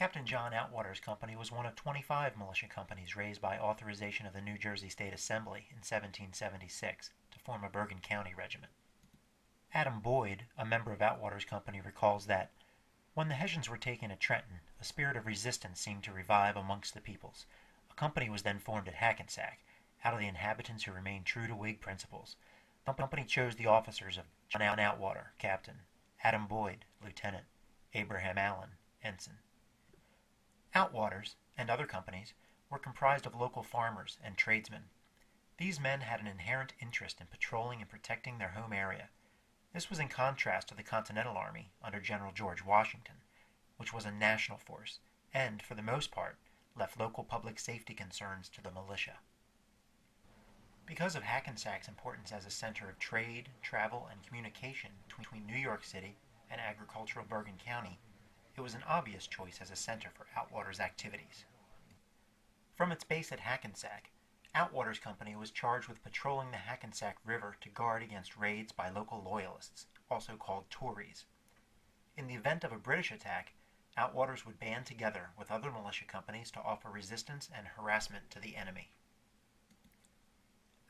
Captain John Outwater's company was one of 25 militia companies raised by authorization of the New Jersey State Assembly in 1776 to form a Bergen County regiment. Adam Boyd, a member of Outwater's company, recalls that when the Hessians were taken at Trenton, a spirit of resistance seemed to revive amongst the peoples. A company was then formed at Hackensack, out of the inhabitants who remained true to Whig principles. The company chose the officers of John Outwater, captain; Adam Boyd, lieutenant; Abraham Allen, ensign. Outwaters, and other companies, were comprised of local farmers and tradesmen. These men had an inherent interest in patrolling and protecting their home area. This was in contrast to the Continental Army under General George Washington, which was a national force, and, for the most part, left local public safety concerns to the militia. Because of Hackensack's importance as a center of trade, travel, and communication between New York City and agricultural Bergen County, it was an obvious choice as a center for Outwater's activities. From its base at Hackensack, Outwater's company was charged with patrolling the Hackensack River to guard against raids by local loyalists, also called Tories. In the event of a British attack, Outwaters would band together with other militia companies to offer resistance and harassment to the enemy.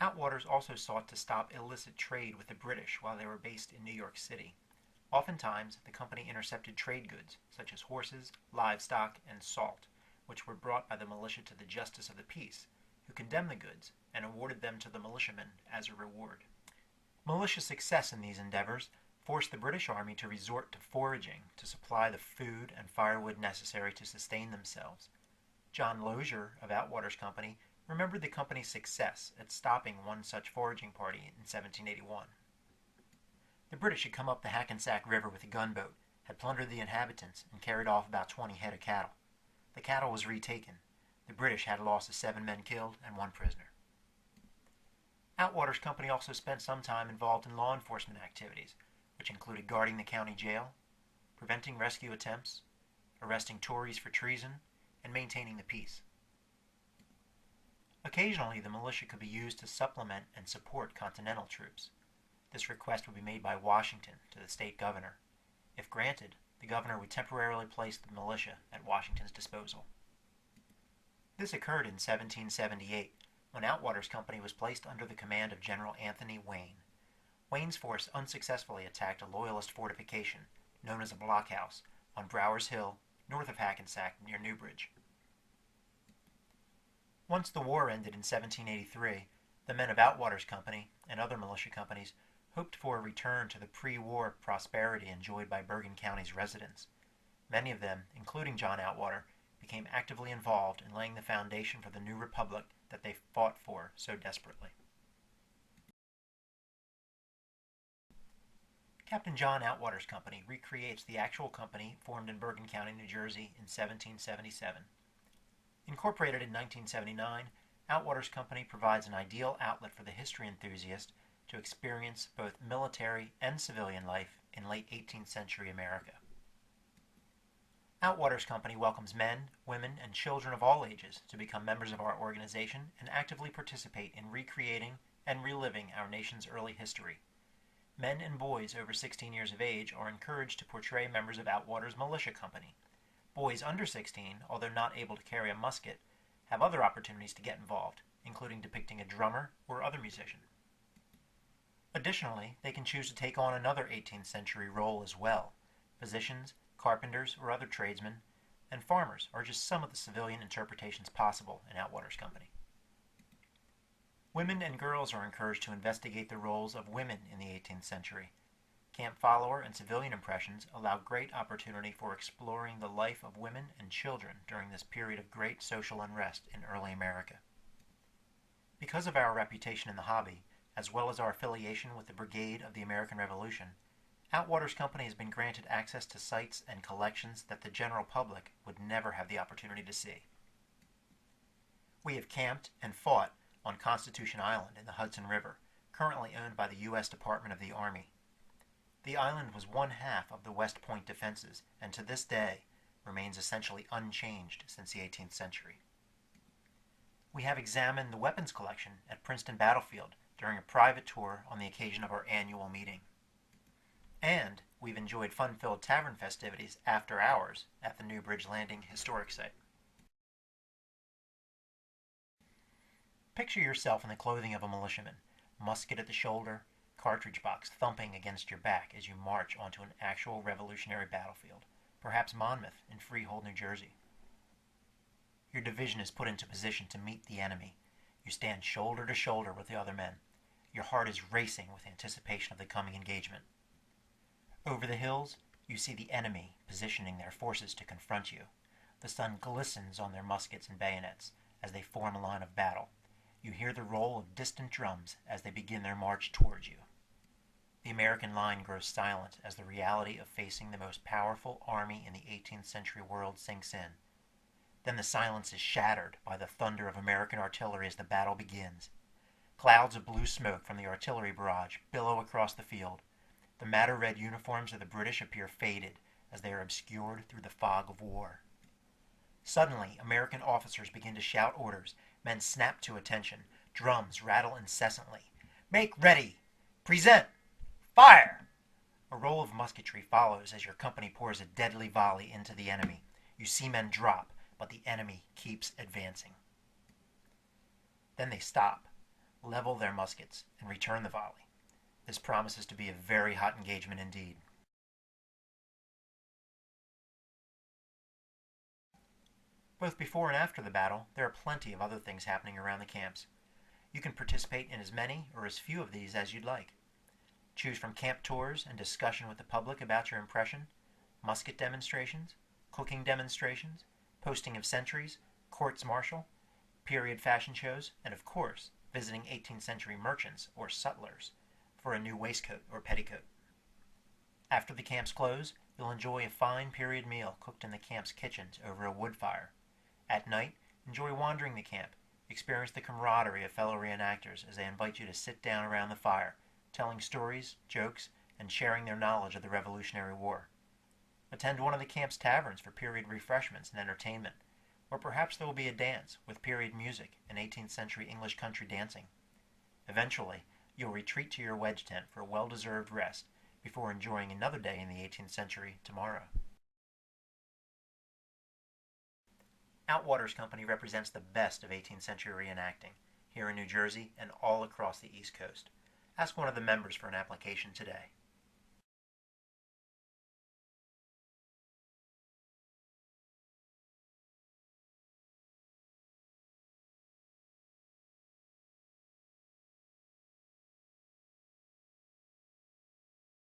Outwaters also sought to stop illicit trade with the British while they were based in New York City. Oftentimes, the company intercepted trade goods, such as horses, livestock, and salt, which were brought by the militia to the justice of the peace, who condemned the goods and awarded them to the militiamen as a reward. Militia success in these endeavors forced the British Army to resort to foraging to supply the food and firewood necessary to sustain themselves. John Lozier of Outwater's company remembered the company's success at stopping one such foraging party in 1781. The British had come up the Hackensack River with a gunboat, had plundered the inhabitants, and carried off about 20 head of cattle. The cattle was retaken. The British had a loss of 7 men killed and 1 prisoner. Outwater's company also spent some time involved in law enforcement activities, which included guarding the county jail, preventing rescue attempts, arresting Tories for treason, and maintaining the peace. Occasionally, the militia could be used to supplement and support Continental troops. This request would be made by Washington to the state governor. If granted, the governor would temporarily place the militia at Washington's disposal. This occurred in 1778, when Outwater's company was placed under the command of General Anthony Wayne. Wayne's force unsuccessfully attacked a Loyalist fortification, known as a blockhouse, on Brower's Hill, north of Hackensack, near Newbridge. Once the war ended in 1783, the men of Outwater's company and other militia companies hoped for a return to the pre-war prosperity enjoyed by Bergen County's residents. Many of them, including John Outwater, became actively involved in laying the foundation for the new republic that they fought for so desperately. Captain John Outwater's company recreates the actual company formed in Bergen County, New Jersey in 1777. Incorporated in 1979, Outwater's company provides an ideal outlet for the history enthusiast to experience both military and civilian life in late 18th century America. Outwater's company welcomes men, women, and children of all ages to become members of our organization and actively participate in recreating and reliving our nation's early history. Men and boys over 16 years of age are encouraged to portray members of Outwater's militia company. Boys under 16, although not able to carry a musket, have other opportunities to get involved, including depicting a drummer or other musician. Additionally, they can choose to take on another 18th century role as well. Physicians, carpenters, or other tradesmen, and farmers are just some of the civilian interpretations possible in Outwater's company. Women and girls are encouraged to investigate the roles of women in the 18th century. Camp follower and civilian impressions allow great opportunity for exploring the life of women and children during this period of great social unrest in early America. Because of our reputation in the hobby, as well as our affiliation with the Brigade of the American Revolution, Outwater's company has been granted access to sites and collections that the general public would never have the opportunity to see. We have camped and fought on Constitution Island in the Hudson River, currently owned by the U.S. Department of the Army. The island was one half of the West Point defenses, and to this day remains essentially unchanged since the 18th century. We have examined the weapons collection at Princeton Battlefield during a private tour on the occasion of our annual meeting. And we've enjoyed fun-filled tavern festivities after hours at the New Bridge Landing Historic Site. Picture yourself in the clothing of a militiaman, musket at the shoulder, cartridge box thumping against your back as you march onto an actual Revolutionary battlefield, perhaps Monmouth in Freehold, New Jersey. Your division is put into position to meet the enemy. You stand shoulder to shoulder with the other men. Your heart is racing with anticipation of the coming engagement. Over the hills, you see the enemy positioning their forces to confront you. The sun glistens on their muskets and bayonets as they form a line of battle. You hear the roll of distant drums as they begin their march towards you. The American line grows silent as the reality of facing the most powerful army in the 18th century world sinks in. Then the silence is shattered by the thunder of American artillery as the battle begins. Clouds of blue smoke from the artillery barrage billow across the field. The madder-red uniforms of the British appear faded as they are obscured through the fog of war. Suddenly, American officers begin to shout orders. Men snap to attention. Drums rattle incessantly. Make ready! Present! Fire! A roll of musketry follows as your company pours a deadly volley into the enemy. You see men drop, but the enemy keeps advancing. Then they stop, level their muskets, and return the volley. This promises to be a very hot engagement indeed. Both before and after the battle, there are plenty of other things happening around the camps. You can participate in as many or as few of these as you'd like. Choose from camp tours and discussion with the public about your impression, musket demonstrations, cooking demonstrations, posting of sentries, courts martial, period fashion shows, and of course, visiting 18th century merchants or sutlers for a new waistcoat or petticoat. After the camps close, you'll enjoy a fine period meal cooked in the camp's kitchens over a wood fire. At night, enjoy wandering the camp, experience the camaraderie of fellow reenactors as they invite you to sit down around the fire, telling stories, jokes, and sharing their knowledge of the Revolutionary War. Attend one of the camp's taverns for period refreshments and entertainment, or perhaps there will be a dance with period music and 18th century English country dancing. Eventually, you'll retreat to your wedge tent for a well-deserved rest before enjoying another day in the 18th century tomorrow. Outwater's company represents the best of 18th century reenacting here in New Jersey and all across the East Coast. Ask one of the members for an application today.